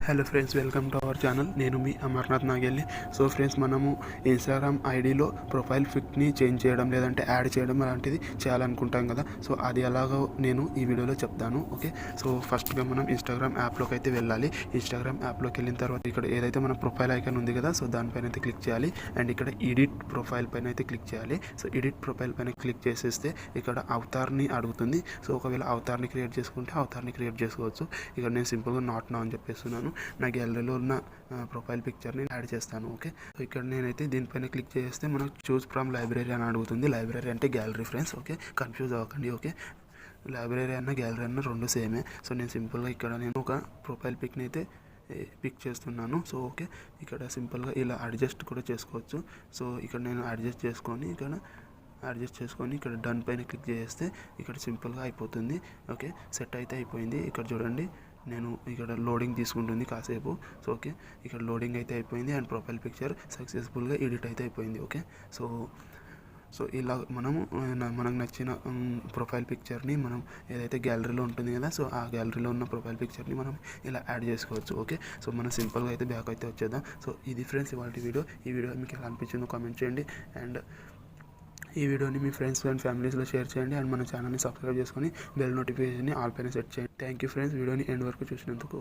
Hello friends, welcome to our channel. నేను మీ Amarnath Nagelli. So friends, మనము Instagram ఐడిలో profile పిక్ని change చేయడం లేదంటే యాడ్ చేయడం అలాంటిది చేయాలనుకుంటాం కదా. సో అది ఎలాగో నేను ఈ వీడియోలో చెప్తాను. ఓకే, సో ఫస్ట్గా మనం ఇన్స్టాగ్రామ్ యాప్లోకి అయితే వెళ్ళాలి. ఇన్స్టాగ్రామ్ యాప్లోకి వెళ్ళిన తర్వాత ఇక్కడ ఏదైతే మన ప్రొఫైల్ ఐకాన్ ఉంది కదా, సో దానిపైన అయితే క్లిక్ చేయాలి. అండ్ ఇక్కడ ఎడిట్ ప్రొఫైల్ పైన అయితే క్లిక్ చేయాలి. సో ఎడిట్ ప్రొఫైల్ పైన క్లిక్ చేసేస్తే ఇక్కడ అవతార్ని అడుగుతుంది. సో ఒకవేళ అవతార్ని క్రియేట్ చేసుకుంటే అవతార్ని క్రియేట్ చేసుకోవచ్చు. ఇక్కడ నేను సింపుల్గా నాట్ నౌ అని చెప్పేస్తున్నాను. నా గ్యాలరీలో ఉన్న ప్రొఫైల్ పిక్చర్ని యాడ్ చేస్తాను. ఓకే, సో ఇక్కడ నేనైతే దీనిపైన క్లిక్ చేస్తే మనకు చూస్ ఫ్రమ్ లైబ్రరీ అని అడుగుతుంది. లైబ్రరీ అంటే గ్యాలరీ ఫ్రెండ్స్. ఓకే, కన్ఫ్యూజ్ అవ్వకండి. ఓకే, లైబ్రరీ అన్న గ్యాలరీ అన్న రెండు సేమే. సో నేను సింపుల్గా ఇక్కడ నేను ఒక ప్రొఫైల్ పిక్ని అయితే పిక్ చేస్తున్నాను. సో ఓకే, ఇక్కడ సింపుల్గా ఇలా అడ్జస్ట్ కూడా చేసుకోవచ్చు. సో ఇక్కడ నేను అడ్జస్ట్ చేసుకొని ఇక్కడ డన్ పైన క్లిక్ చేస్తే ఇక్కడ సింపుల్గా అయిపోతుంది. ఓకే, సెట్ అయితే అయిపోయింది. ఇక్కడ చూడండి, నేను ఇక్కడ లోడింగ్ తీసుకుంటుంది కాసేపు. సో ఓకే, ఇక్కడ లోడింగ్ అయితే అయిపోయింది అండ్ ప్రొఫైల్ పిక్చర్ సక్సెస్ఫుల్గా ఎడిట్ అయితే అయిపోయింది. ఓకే, సో ఇలా మనకు నచ్చిన ప్రొఫైల్ పిక్చర్ని మనం ఏదైతే గ్యాలరీలో ఉంటుంది కదా, సో ఆ గ్యాలరీలో ఉన్న ప్రొఫైల్ పిక్చర్ని మనం ఇలా యాడ్ చేసుకోవచ్చు. ఓకే, సో మనం సింపుల్గా అయితే బ్యాక్ అయితే వచ్చేద్దాం. సో ఇది ఫ్రెండ్స్ ఇవాళ వీడియో. ఈ వీడియో మీకు ఎలా అనిపించిందో కామెంట్ చేయండి. అండ్ ఈ వీడియోని మీ ఫ్రెండ్స్ అండ్ ఫ్యామిలీస్లో షేర్ చేయండి. అండ్ మన ఛానల్ని సబ్స్క్రైబ్ చేసుకొని బెల్ నోటిఫికేషన్ని ఆల్ పైన సెట్ చేయండి. థ్యాంక్ యూ ఫ్రెండ్స్, వీడియోని ఎండ్ వరకు చూసినందుకు.